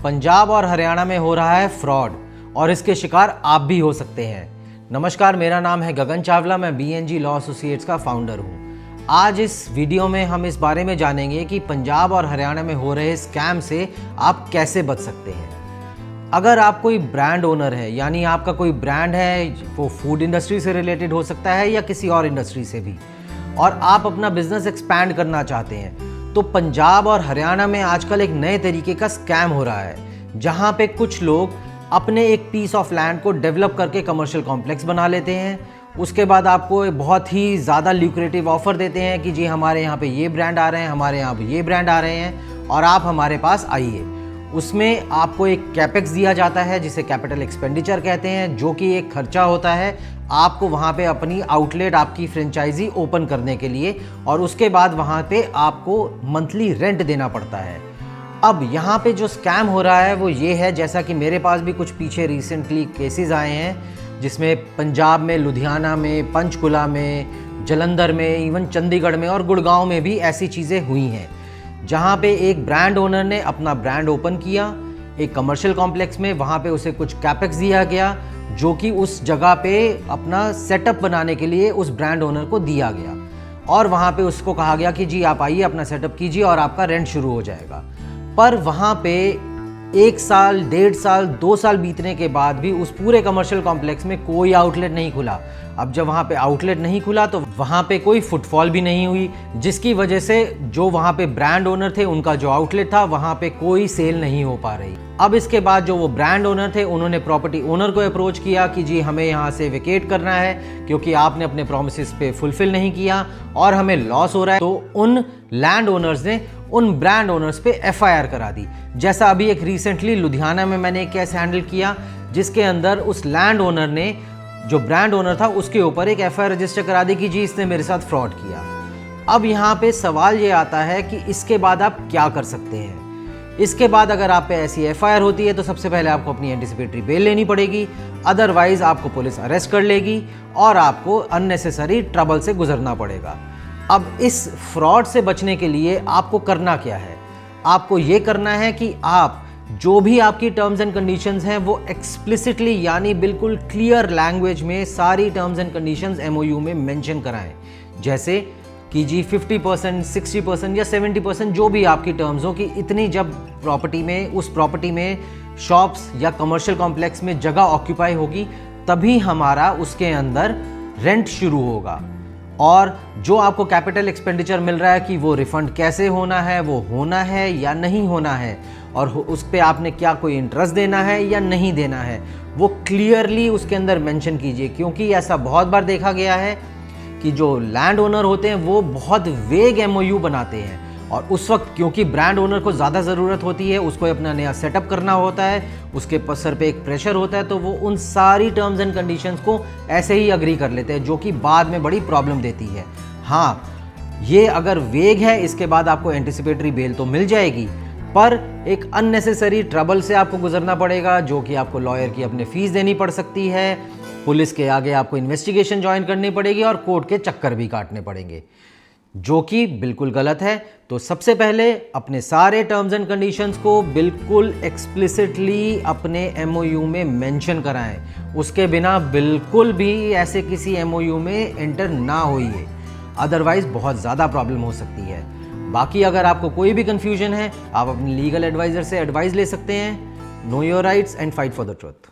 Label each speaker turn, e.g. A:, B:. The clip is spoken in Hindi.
A: पंजाब और हरियाणा में हो रहा है फ्रॉड और इसके शिकार आप भी हो सकते हैं। नमस्कार, मेरा नाम है गगन चावला, मैं BNG लॉ एसोसिएट्स का फाउंडर हूँ। आज इस वीडियो में हम इस बारे में जानेंगे कि पंजाब और हरियाणा में हो रहे स्कैम से आप कैसे बच सकते हैं। अगर आप कोई ब्रांड ओनर है, यानी आपका कोई ब्रांड है, वो फूड इंडस्ट्री से रिलेटेड हो सकता है या किसी और इंडस्ट्री से भी, और आप अपना बिजनेस एक्सपैंड करना चाहते हैं, तो पंजाब और हरियाणा में आजकल एक नए तरीके का स्कैम हो रहा है, जहां पे कुछ लोग अपने एक पीस ऑफ लैंड को डेवलप करके कमर्शियल कॉम्प्लेक्स बना लेते हैं। उसके बाद आपको एक बहुत ही ज़्यादा ल्यूक्रेटिव ऑफर देते हैं कि जी हमारे यहाँ पे ये ब्रांड आ रहे हैं, हमारे यहाँ पे ये ब्रांड आ रहे हैं और आप हमारे पास आइए। उसमें आपको एक कैपेक्स दिया जाता है जिसे कैपिटल एक्सपेंडिचर कहते हैं, जो कि एक खर्चा होता है आपको वहाँ पे अपनी आउटलेट, आपकी फ्रेंचाइजी ओपन करने के लिए, और उसके बाद वहाँ पे आपको मंथली रेंट देना पड़ता है। अब यहाँ पे जो स्कैम हो रहा है वो ये है, जैसा कि मेरे पास भी कुछ पीछे रिसेंटली केसेस आए हैं, जिसमें पंजाब में, लुधियाना में, पंचकुला में, जलंधर में, इवन चंडीगढ़ में और गुड़गांव में भी ऐसी चीज़ें हुई हैं, जहाँ पे एक ब्रांड ओनर ने अपना ब्रांड ओपन किया एक कमर्शियल कॉम्प्लेक्स में। वहाँ पे उसे कुछ कैपेक्स दिया गया जो कि उस जगह पे अपना सेटअप बनाने के लिए उस ब्रांड ओनर को दिया गया, और वहाँ पे उसको कहा गया कि जी आप आइए, अपना सेटअप कीजिए और आपका रेंट शुरू हो जाएगा। पर वहाँ पे 1 साल, 1.5 साल, 2 साल बीतने के बाद भी उस पूरे कमर्शियल कॉम्प्लेक्स में कोई आउटलेट नहीं खुला। अब जब वहाँ पे आउटलेट नहीं खुला तो वहाँ पे कोई फुटफॉल भी नहीं हुई, जिसकी वजह से जो वहाँ पे ब्रांड ओनर थे उनका जो आउटलेट था वहाँ पे कोई सेल नहीं हो पा रही। अब इसके बाद जो वो ब्रांड ओनर थे उन्होंने प्रॉपर्टी ओनर को अप्रोच किया कि जी हमें यहाँ से वेकेट करना है क्योंकि आपने अपने प्रोमिसेस पे फुलफिल नहीं किया और हमें लॉस हो रहा है। तो उन लैंड ओनर्स ने उन ब्रांड ओनर्स पे FIR करा दी। जैसा अभी एक रिसेंटली लुधियाना में मैंने एक केस हैंडल किया, जिसके अंदर उस लैंड ओनर ने, जो ब्रांड ओनर था, उसके ऊपर एक FIR रजिस्टर करा दी कि जी इसने मेरे साथ फ्रॉड किया। अब यहाँ पे सवाल ये आता है कि इसके बाद आप क्या कर सकते हैं। इसके बाद अगर आप पे ऐसी FIR होती है तो सबसे पहले आपको अपनी एंटिसिपेटरी बेल लेनी पड़ेगी, अदरवाइज आपको पुलिस अरेस्ट कर लेगी और आपको अननेसेसरी ट्रबल से गुजरना पड़ेगा। अब इस फ्रॉड से बचने के लिए आपको करना क्या है? आपको ये करना है कि आप जो भी आपकी टर्म्स एंड कंडीशंस हैं वो एक्सप्लिसिटली, यानी बिल्कुल क्लियर लैंग्वेज में सारी टर्म्स एंड कंडीशंस MOU में मेंशन कराएं। जैसे कि जी 50%, 60% या 70% जो भी आपकी टर्म्स हो, कि इतनी जब प्रॉपर्टी में, उस प्रॉपर्टी में शॉप्स या कमर्शियल कॉम्प्लेक्स में जगह ऑक्यूपाई होगी तभी हमारा उसके अंदर रेंट शुरू होगा। और जो आपको कैपिटल एक्सपेंडिचर मिल रहा है कि वो रिफंड कैसे होना है, वो होना है या नहीं होना है, और उस पर आपने क्या कोई इंटरेस्ट देना है या नहीं देना है, वो क्लियरली उसके अंदर मेंशन कीजिए। क्योंकि ऐसा बहुत बार देखा गया है कि जो लैंड ओनर होते हैं वो बहुत वेग MOU बनाते हैं, और उस वक्त क्योंकि ब्रांड ओनर को ज़्यादा ज़रूरत होती है, उसको अपना नया सेटअप करना होता है, उसके सर पे एक प्रेशर होता है, तो वो उन सारी टर्म्स एंड कंडीशंस को ऐसे ही अग्री कर लेते हैं, जो कि बाद में बड़ी प्रॉब्लम देती है। हाँ, ये अगर वेग है, इसके बाद आपको एंटिसिपेटरी बेल तो मिल जाएगी, पर एक अननेसेसरी ट्रबल से आपको गुजरना पड़ेगा, जो कि आपको लॉयर की अपने फीस देनी पड़ सकती है, पुलिस के आगे आपको इन्वेस्टिगेशन ज्वाइन करनी पड़ेगी और कोर्ट के चक्कर भी काटने पड़ेंगे, जो कि बिल्कुल गलत है। तो सबसे पहले अपने सारे टर्म्स एंड कंडीशंस को बिल्कुल एक्सप्लिसिटली अपने MOU में मेंशन कराएं। उसके बिना बिल्कुल भी ऐसे किसी MOU में एंटर ना होइए, अदरवाइज बहुत ज़्यादा प्रॉब्लम हो सकती है। बाकी अगर आपको कोई भी कंफ्यूजन है, आप अपने लीगल एडवाइज़र से एडवाइस ले सकते हैं। Know your rights and fight for the truth.